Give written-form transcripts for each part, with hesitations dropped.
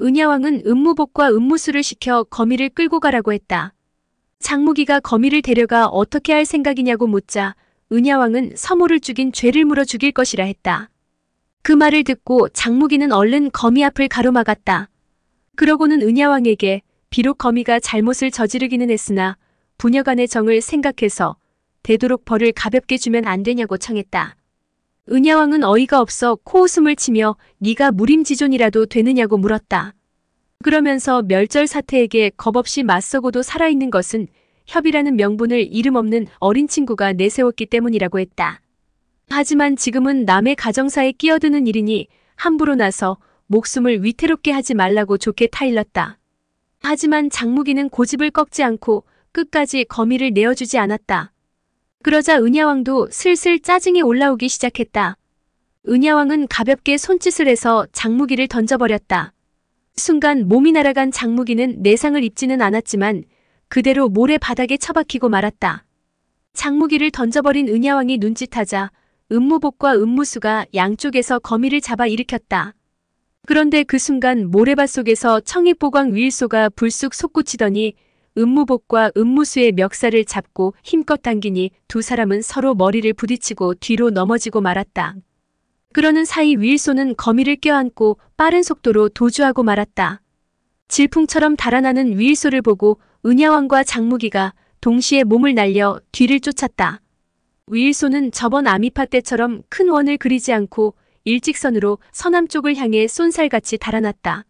은야왕은 음무복과 음무수를 시켜 거미를 끌고 가라고 했다. 장무기가 거미를 데려가 어떻게 할 생각이냐고 묻자 은야왕은 서모를 죽인 죄를 물어 죽일 것이라 했다. 그 말을 듣고 장무기는 얼른 거미 앞을 가로막았다. 그러고는 은야왕에게 비록 거미가 잘못을 저지르기는 했으나 부녀간의 정을 생각해서 되도록 벌을 가볍게 주면 안 되냐고 청했다. 은야왕은 어이가 없어 코웃음을 치며 네가 무림지존이라도 되느냐고 물었다. 그러면서 멸절사태에게 겁없이 맞서고도 살아있는 것은 협이라는 명분을 이름 없는 어린 친구가 내세웠기 때문이라고 했다. 하지만 지금은 남의 가정사에 끼어드는 일이니 함부로 나서 목숨을 위태롭게 하지 말라고 좋게 타일렀다. 하지만 장무기는 고집을 꺾지 않고 끝까지 거미를 내어주지 않았다. 그러자 은야왕도 슬슬 짜증이 올라오기 시작했다. 은야왕은 가볍게 손짓을 해서 장무기를 던져버렸다. 순간 몸이 날아간 장무기는 내상을 입지는 않았지만 그대로 모래바닥에 처박히고 말았다. 장무기를 던져버린 은야왕이 눈짓하자 음무복과 음무수가 양쪽에서 거미를 잡아 일으켰다. 그런데 그 순간 모래밭 속에서 청익보광 위일소가 불쑥 솟구치더니 음무복과 음무수의 멱살을 잡고 힘껏 당기니 두 사람은 서로 머리를 부딪히고 뒤로 넘어지고 말았다. 그러는 사이 위일소는 거미를 껴안고 빠른 속도로 도주하고 말았다. 질풍처럼 달아나는 위일소를 보고 은야왕과 장무기가 동시에 몸을 날려 뒤를 쫓았다. 위일소는 저번 아미파 때처럼 큰 원을 그리지 않고 일직선으로 서남쪽을 향해 쏜살같이 달아났다.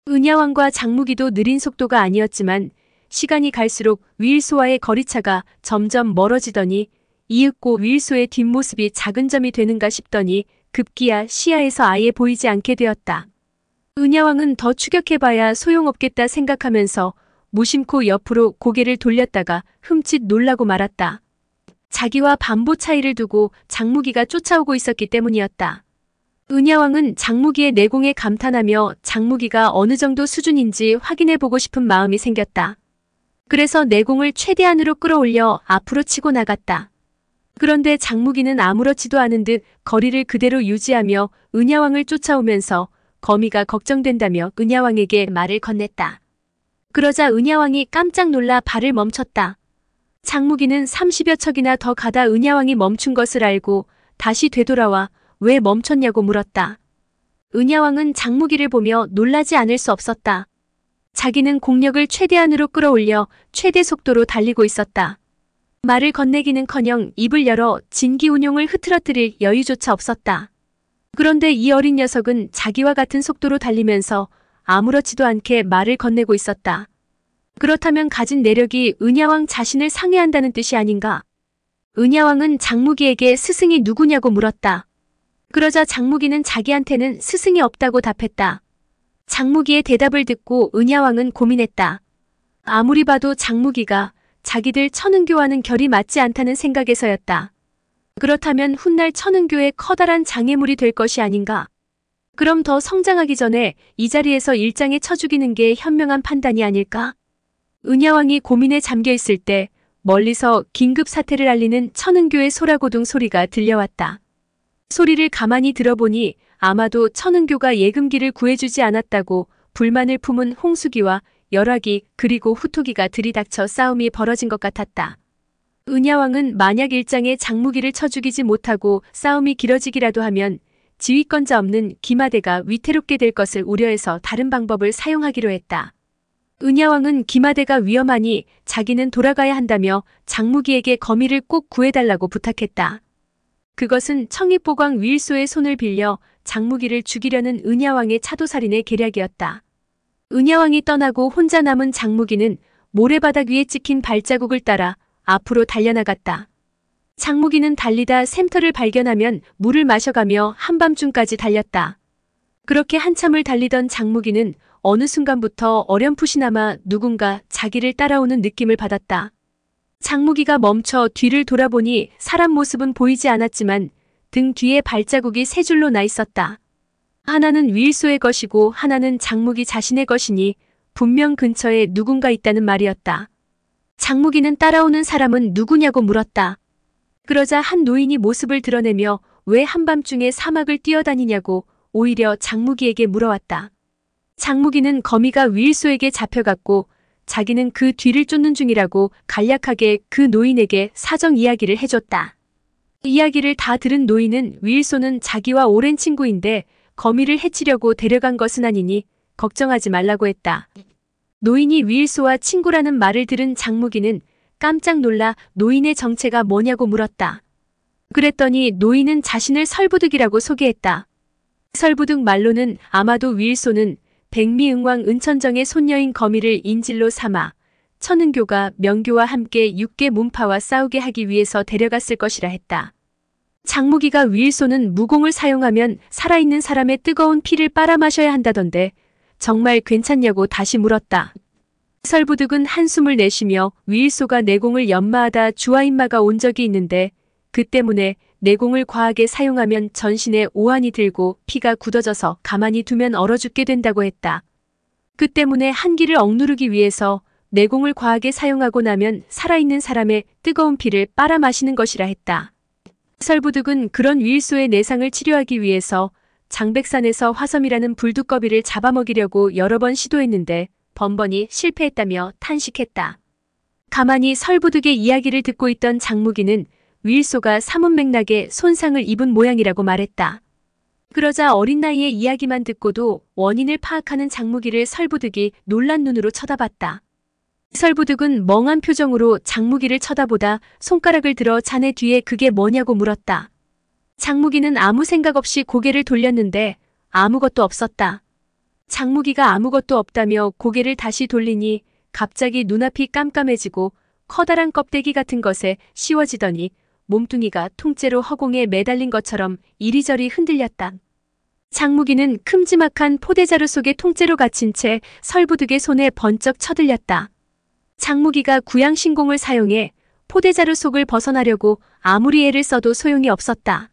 은야왕과 장무기도 느린 속도가 아니었지만 시간이 갈수록 위일소와의 거리차가 점점 멀어지더니 이윽고 위일소의 뒷모습이 작은 점이 되는가 싶더니 급기야 시야에서 아예 보이지 않게 되었다. 은야왕은 더 추격해봐야 소용없겠다 생각하면서 무심코 옆으로 고개를 돌렸다가 흠칫 놀라고 말았다. 자기와 반보 차이를 두고 장무기가 쫓아오고 있었기 때문이었다. 은야왕은 장무기의 내공에 감탄하며 장무기가 어느 정도 수준인지 확인해보고 싶은 마음이 생겼다. 그래서 내공을 최대한으로 끌어올려 앞으로 치고 나갔다. 그런데 장무기는 아무렇지도 않은 듯 거리를 그대로 유지하며 은야왕을 쫓아오면서 거미가 걱정된다며 은야왕에게 말을 건넸다. 그러자 은야왕이 깜짝 놀라 발을 멈췄다. 장무기는 30여 척이나 더 가다 은야왕이 멈춘 것을 알고 다시 되돌아와 왜 멈췄냐고 물었다. 은야왕은 장무기를 보며 놀라지 않을 수 없었다. 자기는 공력을 최대한으로 끌어올려 최대 속도로 달리고 있었다. 말을 건네기는커녕 입을 열어 진기운용을 흐트러뜨릴 여유조차 없었다. 그런데 이 어린 녀석은 자기와 같은 속도로 달리면서 아무렇지도 않게 말을 건네고 있었다. 그렇다면 가진 내력이 은야왕 자신을 상회한다는 뜻이 아닌가? 은야왕은 장무기에게 스승이 누구냐고 물었다. 그러자 장무기는 자기한테는 스승이 없다고 답했다. 장무기의 대답을 듣고 은야왕은 고민했다. 아무리 봐도 장무기가 자기들 천은교와는 결이 맞지 않다는 생각에서였다. 그렇다면 훗날 천은교의 커다란 장애물이 될 것이 아닌가? 그럼 더 성장하기 전에 이 자리에서 일장에 쳐 죽이는 게 현명한 판단이 아닐까? 은야왕이 고민에 잠겨 있을 때 멀리서 긴급 사태를 알리는 천은교의 소라고둥 소리가 들려왔다. 소리를 가만히 들어보니 아마도 천은교가 예금기를 구해주지 않았다고 불만을 품은 홍수기와 열화기 그리고 후토기가 들이닥쳐 싸움이 벌어진 것 같았다. 은야왕은 만약 일장에 장무기를 쳐 죽이지 못하고 싸움이 길어지기라도 하면 지휘권자 없는 기마대가 위태롭게 될 것을 우려해서 다른 방법을 사용하기로 했다. 은야왕은 기마대가 위험하니 자기는 돌아가야 한다며 장무기에게 거미를 꼭 구해달라고 부탁했다. 그것은 청익보광 위일소의 손을 빌려 장무기를 죽이려는 은야왕의 차도살인의 계략이었다. 은야왕이 떠나고 혼자 남은 장무기는 모래바닥 위에 찍힌 발자국을 따라 앞으로 달려나갔다. 장무기는 달리다 샘터를 발견하면 물을 마셔가며 한밤중까지 달렸다. 그렇게 한참을 달리던 장무기는 어느 순간부터 어렴풋이나마 누군가 자기를 따라오는 느낌을 받았다. 장무기가 멈춰 뒤를 돌아보니 사람 모습은 보이지 않았지만 등 뒤에 발자국이 세 줄로 나 있었다. 하나는 위일소의 것이고 하나는 장무기 자신의 것이니 분명 근처에 누군가 있다는 말이었다. 장무기는 따라오는 사람은 누구냐고 물었다. 그러자 한 노인이 모습을 드러내며 왜 한밤중에 사막을 뛰어다니냐고 오히려 장무기에게 물어왔다. 장무기는 거미가 위일소에게 잡혀갔고 자기는 그 뒤를 쫓는 중이라고 간략하게 그 노인에게 사정 이야기를 해줬다. 이야기를 다 들은 노인은 위일소는 자기와 오랜 친구인데 거미를 해치려고 데려간 것은 아니니 걱정하지 말라고 했다. 노인이 위일소와 친구라는 말을 들은 장무기는 깜짝 놀라 노인의 정체가 뭐냐고 물었다. 그랬더니 노인은 자신을 설부득이라고 소개했다. 설부득 말로는 아마도 위일소는 백미응왕 은천정의 손녀인 거미를 인질로 삼아 천은교가 명교와 함께 육계 문파와 싸우게 하기 위해서 데려갔을 것이라 했다. 장무기가 위일소는 무공을 사용하면 살아있는 사람의 뜨거운 피를 빨아 마셔야 한다던데 정말 괜찮냐고 다시 물었다. 설부득은 한숨을 내쉬며 위일소가 내공을 연마하다 주화인마가 온 적이 있는데 그 때문에 내공을 과하게 사용하면 전신에 오한이 들고 피가 굳어져서 가만히 두면 얼어 죽게 된다고 했다. 그 때문에 한기를 억누르기 위해서 내공을 과하게 사용하고 나면 살아있는 사람의 뜨거운 피를 빨아 마시는 것이라 했다. 설부득은 그런 위일소의 내상을 치료하기 위해서 장백산에서 화섬이라는 불두꺼비를 잡아먹이려고 여러 번 시도했는데 번번이 실패했다며 탄식했다. 가만히 설부득의 이야기를 듣고 있던 장무기는 위일소가 사문맥락에 손상을 입은 모양이라고 말했다. 그러자 어린 나이에 이야기만 듣고도 원인을 파악하는 장무기를 설부득이 놀란 눈으로 쳐다봤다. 설부득은 멍한 표정으로 장무기를 쳐다보다 손가락을 들어 자네 뒤에 그게 뭐냐고 물었다. 장무기는 아무 생각 없이 고개를 돌렸는데 아무것도 없었다. 장무기가 아무것도 없다며 고개를 다시 돌리니 갑자기 눈앞이 깜깜해지고 커다란 껍데기 같은 것에 씌워지더니 몸뚱이가 통째로 허공에 매달린 것처럼 이리저리 흔들렸다. 장무기는 큼지막한 포대자루 속에 통째로 갇힌 채 설부득의 손에 번쩍 쳐들렸다. 장무기가 구양신공을 사용해 포대자루 속을 벗어나려고 아무리 애를 써도 소용이 없었다.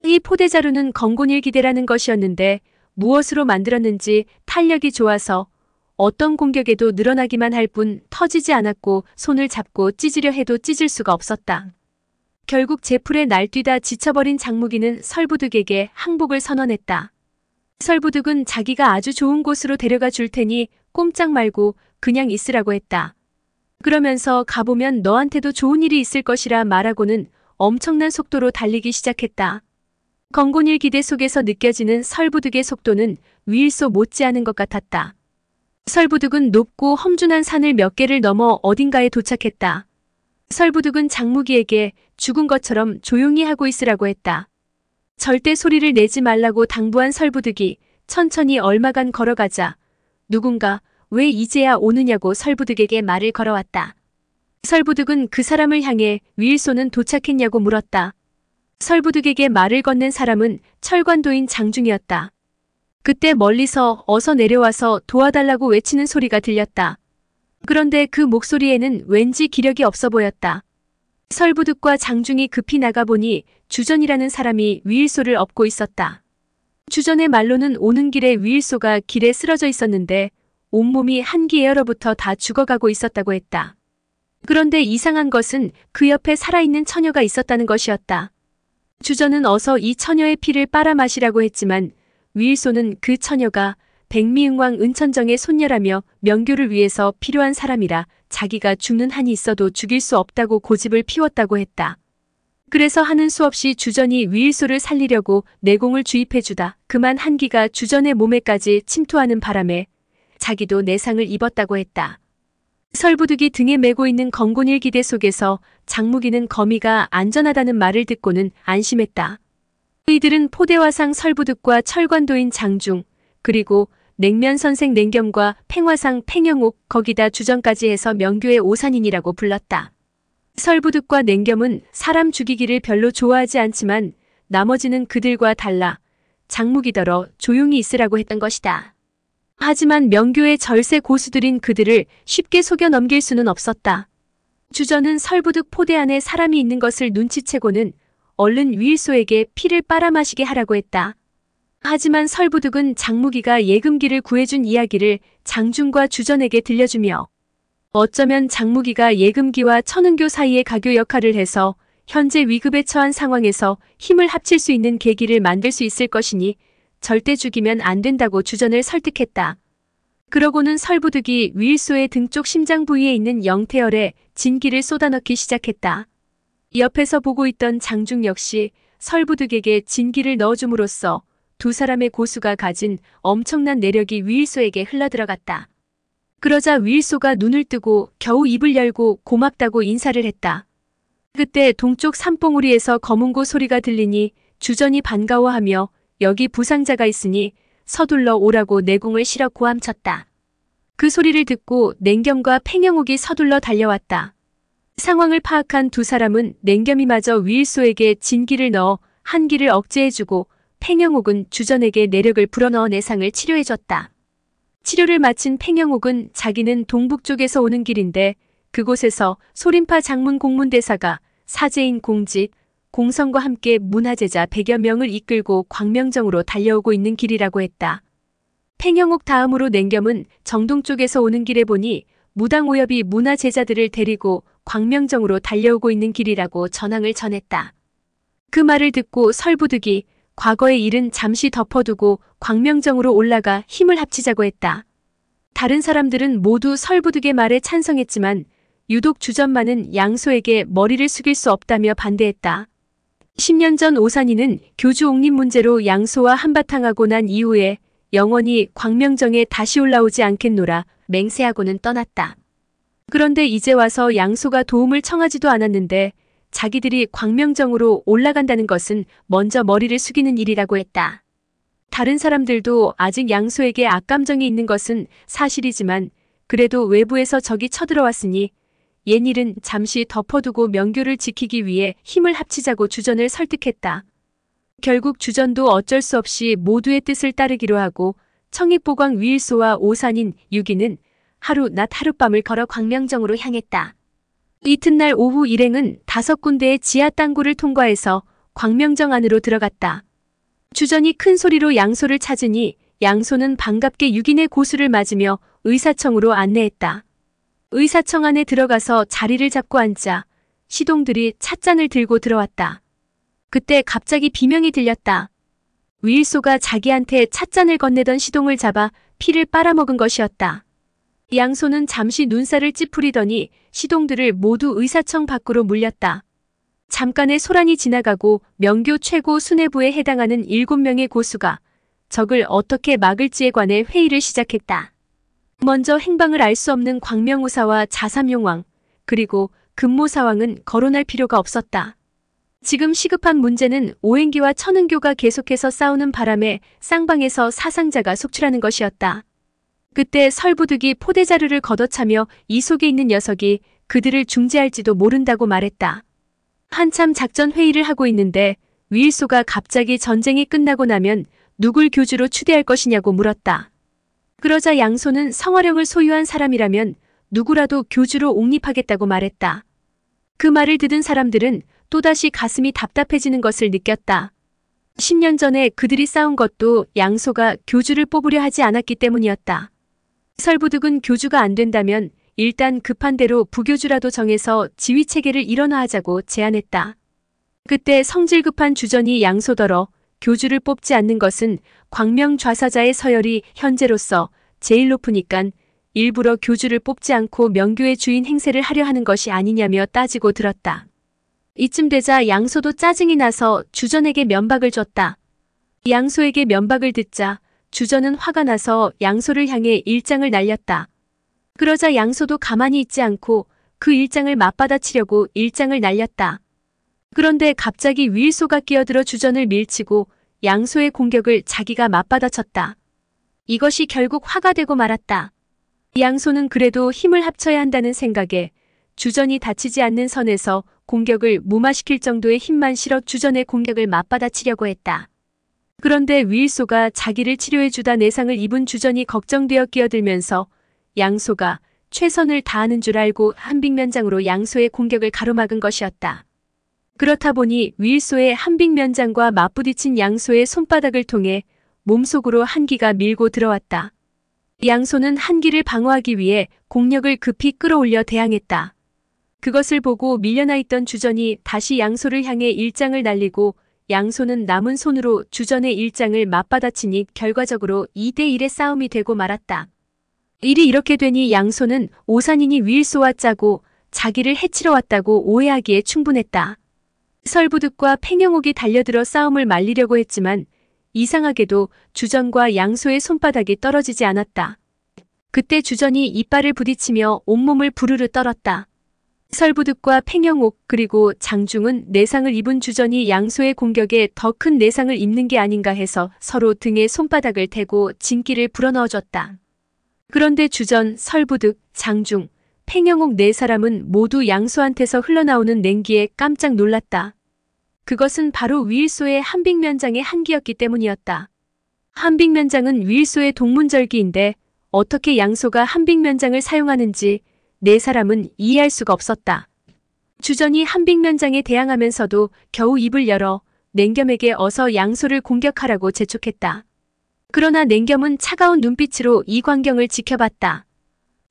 이 포대자루는 건곤일기대라는 것이었는데 무엇으로 만들었는지 탄력이 좋아서 어떤 공격에도 늘어나기만 할 뿐 터지지 않았고 손을 잡고 찢으려 해도 찢을 수가 없었다. 결국 제풀에 날뛰다 지쳐버린 장무기는 설부득에게 항복을 선언했다. 설부득은 자기가 아주 좋은 곳으로 데려가 줄 테니 꼼짝 말고 그냥 있으라고 했다. 그러면서 가보면 너한테도 좋은 일이 있을 것이라 말하고는 엄청난 속도로 달리기 시작했다. 건곤일기대 속에서 느껴지는 설부득의 속도는 위일소 못지않은 것 같았다. 설부득은 높고 험준한 산을 몇 개를 넘어 어딘가에 도착했다. 설부득은 장무기에게 죽은 것처럼 조용히 하고 있으라고 했다. 절대 소리를 내지 말라고 당부한 설부득이 천천히 얼마간 걸어가자 누군가 왜 이제야 오느냐고 설부득에게 말을 걸어왔다. 설부득은 그 사람을 향해 위일소는 도착했냐고 물었다. 설부득에게 말을 건넨 사람은 철관도인 장중이었다. 그때 멀리서 어서 내려와서 도와달라고 외치는 소리가 들렸다. 그런데 그 목소리에는 왠지 기력이 없어 보였다. 설부득과 장중이 급히 나가보니 주전이라는 사람이 위일소를 업고 있었다. 주전의 말로는 오는 길에 위일소가 길에 쓰러져 있었는데 온몸이 한기 에어로부터 다 죽어가고 있었다고 했다. 그런데 이상한 것은 그 옆에 살아있는 처녀가 있었다는 것이었다. 주전은 어서 이 처녀의 피를 빨아 마시라고 했지만 위일소는 그 처녀가 백미응왕 은천정의 손녀라며 명교를 위해서 필요한 사람이라 자기가 죽는 한이 있어도 죽일 수 없다고 고집을 피웠다고 했다. 그래서 하는 수 없이 주전이 위일소를 살리려고 내공을 주입해주다 그만 한기가 주전의 몸에까지 침투하는 바람에 자기도 내상을 입었다고 했다. 설부득이 등에 메고 있는 건곤일기대 속에서 장무기는 거미가 안전하다는 말을 듣고는 안심했다. 이들은 포대화상 설부득과 철관도인 장중 그리고 냉면선생 냉겸과 팽화상 팽영옥 거기다 주전까지 해서 명교의 오산인이라고 불렀다. 설부득과 냉겸은 사람 죽이기를 별로 좋아하지 않지만 나머지는 그들과 달라 장무기더러 조용히 있으라고 했던 것이다. 하지만 명교의 절세 고수들인 그들을 쉽게 속여 넘길 수는 없었다. 주전은 설부득 포대 안에 사람이 있는 것을 눈치채고는 얼른 위일소에게 피를 빨아마시게 하라고 했다. 하지만 설부득은 장무기가 예금기를 구해준 이야기를 장중과 주전에게 들려주며 어쩌면 장무기가 예금기와 천은교 사이의 가교 역할을 해서 현재 위급에 처한 상황에서 힘을 합칠 수 있는 계기를 만들 수 있을 것이니 절대 죽이면 안 된다고 주전을 설득했다. 그러고는 설부득이 위일소의 등 쪽 심장 부위에 있는 영태혈에 진기를 쏟아넣기 시작했다. 옆에서 보고 있던 장중 역시 설부득에게 진기를 넣어줌으로써 두 사람의 고수가 가진 엄청난 내력이 위일소에게 흘러들어갔다. 그러자 위일소가 눈을 뜨고 겨우 입을 열고 고맙다고 인사를 했다. 그때 동쪽 산봉우리에서 검은고 소리가 들리니 주전이 반가워하며 여기 부상자가 있으니 서둘러 오라고 내공을 실어 고함쳤다. 그 소리를 듣고 냉겸과 팽영옥이 서둘러 달려왔다. 상황을 파악한 두 사람은 냉겸이마저 위일소에게 진기를 넣어 한기를 억제해주고 팽영옥은 주전에게 내력을 불어넣어 내상을 치료해줬다. 치료를 마친 팽영옥은 자기는 동북 쪽에서 오는 길인데 그곳에서 소림파 장문 공문대사가 사제인 공직, 공성과 함께 문화제자 100여 명을 이끌고 광명정으로 달려오고 있는 길이라고 했다. 팽영옥 다음으로 냉겸은 정동 쪽에서 오는 길에 보니 무당오엽이 문화제자들을 데리고 광명정으로 달려오고 있는 길이라고 전황을 전했다. 그 말을 듣고 설부득이 과거의 일은 잠시 덮어두고 광명정으로 올라가 힘을 합치자고 했다. 다른 사람들은 모두 설부득의 말에 찬성했지만 유독 주전만은 양소에게 머리를 숙일 수 없다며 반대했다. 10년 전 오산이는 교주 옥립 문제로 양소와 한바탕하고 난 이후에 영원히 광명정에 다시 올라오지 않겠노라 맹세하고는 떠났다. 그런데 이제 와서 양소가 도움을 청하지도 않았는데 자기들이 광명정으로 올라간다는 것은 먼저 머리를 숙이는 일이라고 했다. 다른 사람들도 아직 양소에게 악감정이 있는 것은 사실이지만 그래도 외부에서 적이 쳐들어왔으니 옛일은 잠시 덮어두고 명교를 지키기 위해 힘을 합치자고 주전을 설득했다. 결국 주전도 어쩔 수 없이 모두의 뜻을 따르기로 하고 청익보광 위일소와 오산인 유기는 하루 낮 하룻밤을 걸어 광명정으로 향했다. 이튿날 오후 일행은 5군데의 지하 땅굴을 통과해서 광명정 안으로 들어갔다. 주전이 큰 소리로 양소를 찾으니 양소는 반갑게 유긴의 고수를 맞으며 의사청으로 안내했다. 의사청 안에 들어가서 자리를 잡고 앉자 시동들이 찻잔을 들고 들어왔다. 그때 갑자기 비명이 들렸다. 위일소가 자기한테 찻잔을 건네던 시동을 잡아 피를 빨아먹은 것이었다. 양소는 잠시 눈살을 찌푸리더니 시동들을 모두 의사청 밖으로 물렸다. 잠깐의 소란이 지나가고 명교 최고 수뇌부에 해당하는 7명의 고수가 적을 어떻게 막을지에 관해 회의를 시작했다. 먼저 행방을 알 수 없는 광명우사와 자삼용왕 그리고 금모사왕은 거론할 필요가 없었다. 지금 시급한 문제는 오행기와 천은교가 계속해서 싸우는 바람에 쌍방에서 사상자가 속출하는 것이었다. 그때 설부득이 포대자루를 걷어차며 이 속에 있는 녀석이 그들을 중재할지도 모른다고 말했다. 한참 작전 회의를 하고 있는데 위일소가 갑자기 전쟁이 끝나고 나면 누굴 교주로 추대할 것이냐고 물었다. 그러자 양소는 성화령을 소유한 사람이라면 누구라도 교주로 옹립하겠다고 말했다. 그 말을 들은 사람들은 또다시 가슴이 답답해지는 것을 느꼈다. 10년 전에 그들이 싸운 것도 양소가 교주를 뽑으려 하지 않았기 때문이었다. 설부득은 교주가 안 된다면 일단 급한 대로 부교주라도 정해서 지휘체계를 일원화하자고 제안했다. 그때 성질 급한 주전이 양소더러 교주를 뽑지 않는 것은 광명 좌사자의 서열이 현재로서 제일 높으니깐 일부러 교주를 뽑지 않고 명교의 주인 행세를 하려 하는 것이 아니냐며 따지고 들었다. 이쯤 되자 양소도 짜증이 나서 주전에게 면박을 줬다. 양소에게 면박을 듣자 주전은 화가 나서 양소를 향해 일장을 날렸다. 그러자 양소도 가만히 있지 않고 그 일장을 맞받아치려고 일장을 날렸다. 그런데 갑자기 위일소가 끼어들어 주전을 밀치고 양소의 공격을 자기가 맞받아쳤다. 이것이 결국 화가 되고 말았다. 양소는 그래도 힘을 합쳐야 한다는 생각에 주전이 다치지 않는 선에서 공격을 무마시킬 정도의 힘만 실어 주전의 공격을 맞받아치려고 했다. 그런데 위일소가 자기를 치료해주다 내상을 입은 주전이 걱정되어 끼어들면서 양소가 최선을 다하는 줄 알고 한빅면장으로 양소의 공격을 가로막은 것이었다. 그렇다 보니 위일소의 한빅면장과 맞부딪힌 양소의 손바닥을 통해 몸속으로 한기가 밀고 들어왔다. 양소는 한기를 방어하기 위해 공력을 급히 끌어올려 대항했다. 그것을 보고 밀려나 있던 주전이 다시 양소를 향해 일장을 날리고 양소는 남은 손으로 주전의 일장을 맞받아치니 결과적으로 2대1의 싸움이 되고 말았다. 일이 이렇게 되니 양소는 오산인이 위일소와 짜고 자기를 해치러 왔다고 오해하기에 충분했다. 설부득과 팽영옥이 달려들어 싸움을 말리려고 했지만 이상하게도 주전과 양소의 손바닥이 떨어지지 않았다. 그때 주전이 이빨을 부딪히며 온몸을 부르르 떨었다. 설부득과 팽영옥 그리고 장중은 내상을 입은 주전이 양소의 공격에 더 큰 내상을 입는 게 아닌가 해서 서로 등에 손바닥을 대고 진기를 불어넣어줬다. 그런데 주전, 설부득, 장중, 팽영옥 네 사람은 모두 양소한테서 흘러나오는 냉기에 깜짝 놀랐다. 그것은 바로 위일소의 한빅면장의 한기였기 때문이었다. 한빅면장은 위일소의 동문절기인데 어떻게 양소가 한빅면장을 사용하는지 네 사람은 이해할 수가 없었다. 주전이 한빅면장에 대항하면서도 겨우 입을 열어 냉겸에게 어서 양소를 공격하라고 재촉했다. 그러나 냉겸은 차가운 눈빛으로 이 광경을 지켜봤다.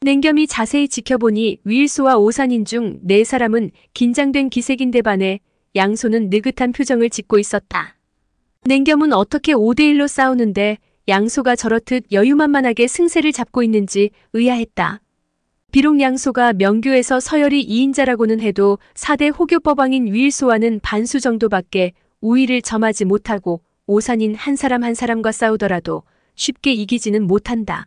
냉겸이 자세히 지켜보니 위일소와 오산인 중 네 사람은 긴장된 기색인데 반해 양소는 느긋한 표정을 짓고 있었다. 냉겸은 어떻게 5대1로 싸우는데 양소가 저렇듯 여유만만하게 승세를 잡고 있는지 의아했다. 비록 양소가 명교에서 서열이 2인자라고는 해도 4대 호교법왕인 위일소와는 반수 정도밖에 우위를 점하지 못하고 오산인 한 사람 한 사람과 싸우더라도 쉽게 이기지는 못한다.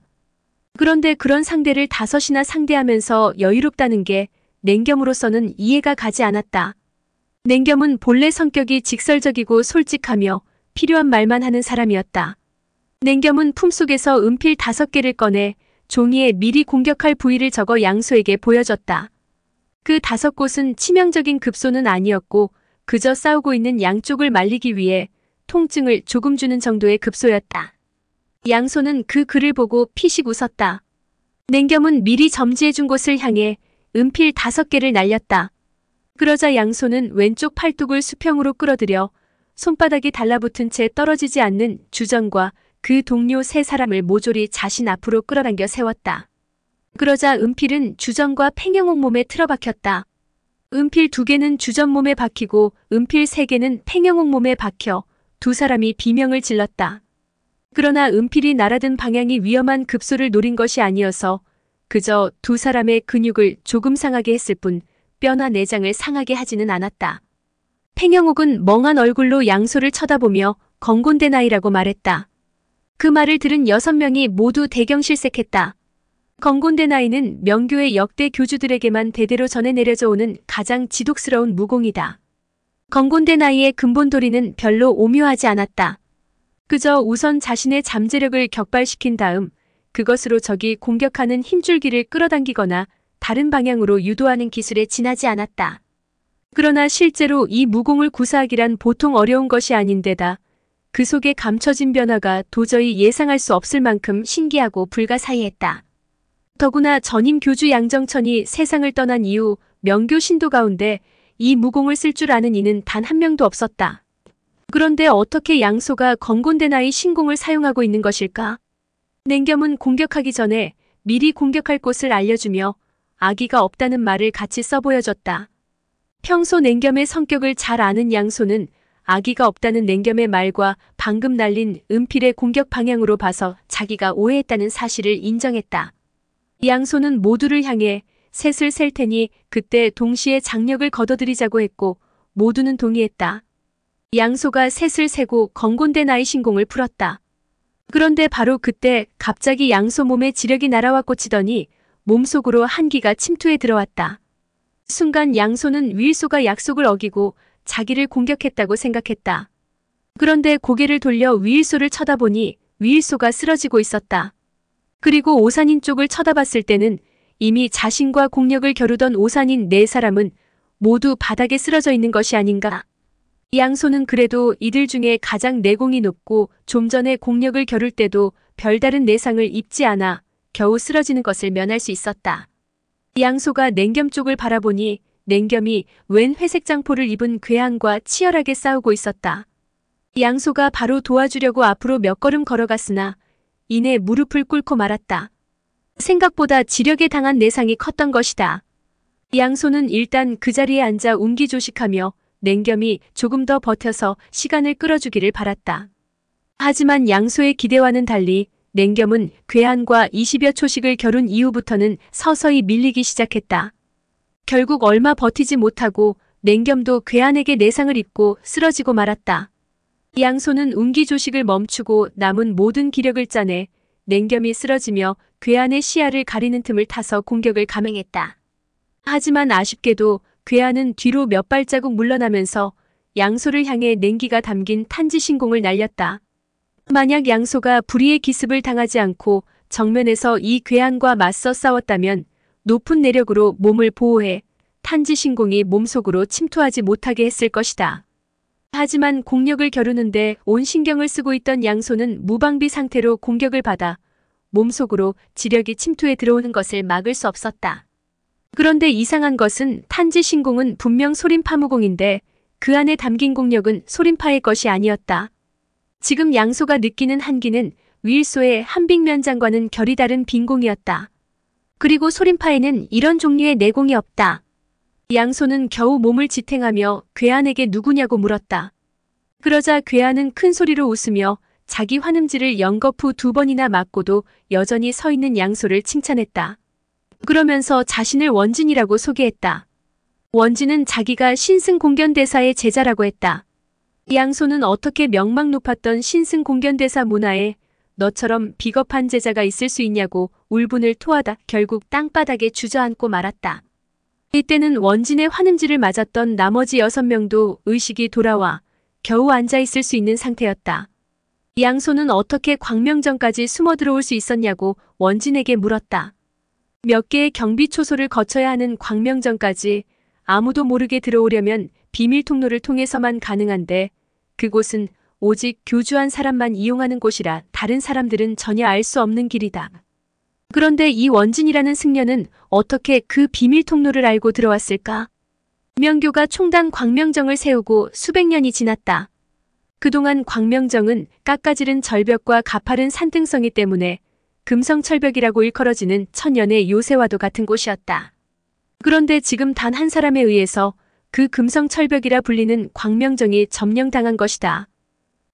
그런데 그런 상대를 5이나 상대하면서 여유롭다는 게 냉겸으로서는 이해가 가지 않았다. 냉겸은 본래 성격이 직설적이고 솔직하며 필요한 말만 하는 사람이었다. 냉겸은 품속에서 은필 5개를 꺼내 종이에 미리 공격할 부위를 적어 양소에게 보여줬다. 그 5곳은 치명적인 급소는 아니었고 그저 싸우고 있는 양쪽을 말리기 위해 통증을 조금 주는 정도의 급소였다. 양소는 그 글을 보고 피식 웃었다. 냉겸은 미리 점지해준 곳을 향해 은필 5개를 날렸다. 그러자 양소는 왼쪽 팔뚝을 수평으로 끌어들여 손바닥이 달라붙은 채 떨어지지 않는 주전과 그 동료 3사람을 모조리 자신 앞으로 끌어당겨 세웠다. 그러자 은필은 주전과 팽영옥 몸에 틀어박혔다. 은필 2개는 주전 몸에 박히고 은필 3개는 팽영옥 몸에 박혀 2사람이 비명을 질렀다. 그러나 은필이 날아든 방향이 위험한 급소를 노린 것이 아니어서 그저 2사람의 근육을 조금 상하게 했을 뿐 뼈나 내장을 상하게 하지는 않았다. 팽영옥은 멍한 얼굴로 양소를 쳐다보며 건곤대나이라고 말했다. 그 말을 들은 6명이 모두 대경실색했다. 건곤대나이는 명교의 역대 교주들에게만 대대로 전해 내려져 오는 가장 지독스러운 무공이다. 건곤대나이의 근본도리는 별로 오묘하지 않았다. 그저 우선 자신의 잠재력을 격발시킨 다음 그것으로 적이 공격하는 힘줄기를 끌어당기거나 다른 방향으로 유도하는 기술에 지나지 않았다. 그러나 실제로 이 무공을 구사하기란 보통 어려운 것이 아닌데다 그 속에 감춰진 변화가 도저히 예상할 수 없을 만큼 신기하고 불가사의했다. 더구나 전임 교주 양정천이 세상을 떠난 이후 명교 신도 가운데 이 무공을 쓸 줄 아는 이는 단 한 명도 없었다. 그런데 어떻게 양소가 건곤대나이 신공을 사용하고 있는 것일까? 냉겸은 공격하기 전에 미리 공격할 곳을 알려주며 악의가 없다는 말을 같이 써보여줬다. 평소 냉겸의 성격을 잘 아는 양소는 악의가 없다는 냉겸의 말과 방금 날린 은필의 공격 방향으로 봐서 자기가 오해했다는 사실을 인정했다. 양소는 모두를 향해 셋을 셀 테니 그때 동시에 장력을 거둬들이자고 했고 모두는 동의했다. 양소가 셋을 세고 건곤대나이 신공을 풀었다. 그런데 바로 그때 갑자기 양소 몸에 지력이 날아와 꽂히더니 몸속으로 한기가 침투해 들어왔다. 순간 양소는 위일소가 약속을 어기고 자기를 공격했다고 생각했다. 그런데 고개를 돌려 위일소를 쳐다보니 위일소가 쓰러지고 있었다. 그리고 오산인 쪽을 쳐다봤을 때는 이미 자신과 공력을 겨루던 오산인 4사람은 모두 바닥에 쓰러져 있는 것이 아닌가. 양소는 그래도 이들 중에 가장 내공이 높고 좀 전에 공력을 겨룰 때도 별다른 내상을 입지 않아 겨우 쓰러지는 것을 면할 수 있었다. 양소가 냉겸 쪽을 바라보니 냉겸이 웬 회색 장포를 입은 괴한과 치열하게 싸우고 있었다. 양소가 바로 도와주려고 앞으로 몇 걸음 걸어갔으나 이내 무릎을 꿇고 말았다. 생각보다 지력에 당한 내상이 컸던 것이다. 양소는 일단 그 자리에 앉아 운기조식하며 냉겸이 조금 더 버텨서 시간을 끌어주기를 바랐다. 하지만 양소의 기대와는 달리 냉겸은 괴한과 20여 초씩을 겨룬 이후부터는 서서히 밀리기 시작했다. 결국 얼마 버티지 못하고 냉겸도 괴한에게 내상을 입고 쓰러지고 말았다. 양소는 운기조식을 멈추고 남은 모든 기력을 짜내 냉겸이 쓰러지며 괴한의 시야를 가리는 틈을 타서 공격을 감행했다. 하지만 아쉽게도 괴한은 뒤로 몇 발자국 물러나면서 양소를 향해 냉기가 담긴 탄지신공을 날렸다. 만약 양소가 불의의 기습을 당하지 않고 정면에서 이 괴한과 맞서 싸웠다면 높은 내력으로 몸을 보호해 탄지신공이 몸속으로 침투하지 못하게 했을 것이다. 하지만 공력을 겨루는데 온 신경을 쓰고 있던 양소는 무방비 상태로 공격을 받아 몸속으로 지력이 침투해 들어오는 것을 막을 수 없었다. 그런데 이상한 것은 탄지신공은 분명 소림파무공인데 그 안에 담긴 공력은 소림파의 것이 아니었다. 지금 양소가 느끼는 한기는 위일소의 한빅면장과는 결이 다른 빈공이었다. 그리고 소림파에는 이런 종류의 내공이 없다. 양소는 겨우 몸을 지탱하며 괴한에게 누구냐고 물었다. 그러자 괴한은 큰 소리로 웃으며 자기 환음질을 연거푸 2번이나 맞고도 여전히 서 있는 양소를 칭찬했다. 그러면서 자신을 원진이라고 소개했다. 원진은 자기가 신승공견대사의 제자라고 했다. 양소는 어떻게 명망 높았던 신승공견대사 문화에 너처럼 비겁한 제자가 있을 수 있냐고 울분을 토하다 결국 땅바닥에 주저앉고 말았다. 이때는 원진의 환음질을 맞았던 나머지 6명도 의식이 돌아와 겨우 앉아있을 수 있는 상태였다. 양소는 어떻게 광명전까지 숨어 들어올 수 있었냐고 원진에게 물었다. 몇 개의 경비 초소를 거쳐야 하는 광명전까지 아무도 모르게 들어오려면 비밀 통로를 통해서만 가능한데 그곳은 오직 교주한 사람만 이용하는 곳이라 다른 사람들은 전혀 알 수 없는 길이다. 그런데 이 원진이라는 승려는 어떻게 그 비밀 통로를 알고 들어왔을까? 명교가 총당 광명정을 세우고 수백 년이 지났다. 그동안 광명정은 깎아지른 절벽과 가파른 산등성이 때문에 금성철벽이라고 일컬어지는 천년의 요새와도 같은 곳이었다. 그런데 지금 단 한 사람에 의해서 그 금성철벽이라 불리는 광명정이 점령당한 것이다.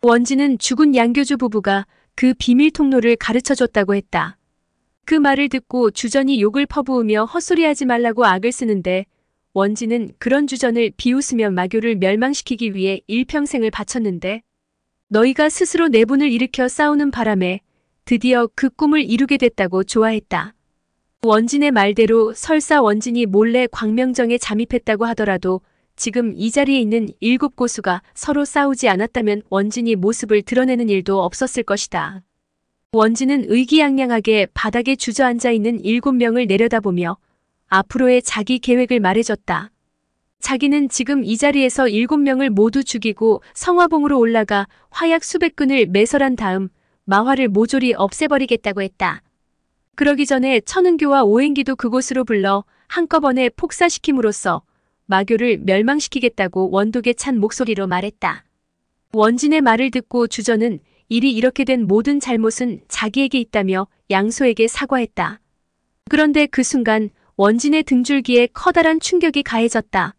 원진은 죽은 양교주 부부가 그 비밀 통로를 가르쳐줬다고 했다. 그 말을 듣고 주전이 욕을 퍼부으며 헛소리하지 말라고 악을 쓰는데 원진은 그런 주전을 비웃으며 마교를 멸망시키기 위해 일평생을 바쳤는데 너희가 스스로 내분을 일으켜 싸우는 바람에 드디어 그 꿈을 이루게 됐다고 좋아했다. 원진의 말대로 설사 원진이 몰래 광명정에 잠입했다고 하더라도 지금 이 자리에 있는 7고수가 서로 싸우지 않았다면 원진이 모습을 드러내는 일도 없었을 것이다. 원진은 의기양양하게 바닥에 주저앉아 있는 7명을 내려다보며 앞으로의 자기 계획을 말해줬다. 자기는 지금 이 자리에서 7명을 모두 죽이고 성화봉으로 올라가 화약 수백 근을 매설한 다음 마화를 모조리 없애버리겠다고 했다. 그러기 전에 천은교와 오행기도 그곳으로 불러 한꺼번에 폭사시킴으로써 마교를 멸망시키겠다고 원독에 찬 목소리로 말했다. 원진의 말을 듣고 주전은 일이 이렇게 된 모든 잘못은 자기에게 있다며 양소에게 사과했다. 그런데 그 순간 원진의 등줄기에 커다란 충격이 가해졌다.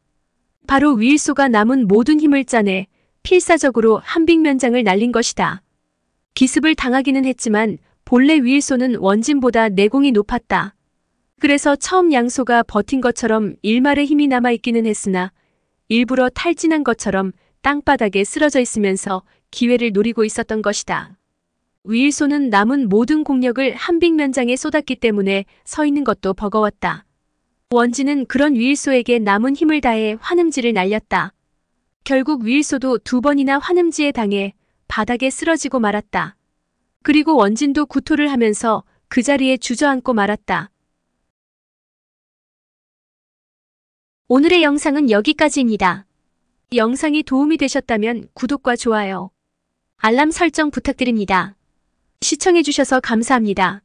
바로 위일소가 남은 모든 힘을 짜내 필사적으로 한빅면장을 날린 것이다. 기습을 당하기는 했지만 본래 위일소는 원진보다 내공이 높았다. 그래서 처음 양소가 버틴 것처럼 일말의 힘이 남아있기는 했으나 일부러 탈진한 것처럼 땅바닥에 쓰러져 있으면서 기회를 노리고 있었던 것이다. 위일소는 남은 모든 공력을 한빅면장에 쏟았기 때문에 서 있는 것도 버거웠다. 원진은 그런 위일소에게 남은 힘을 다해 환음지를 날렸다. 결국 위일소도 2번이나 환음지에 당해 바닥에 쓰러지고 말았다. 그리고 원진도 구토를 하면서 그 자리에 주저앉고 말았다. 오늘의 영상은 여기까지입니다. 영상이 도움이 되셨다면 구독과 좋아요, 알람 설정 부탁드립니다. 시청해주셔서 감사합니다.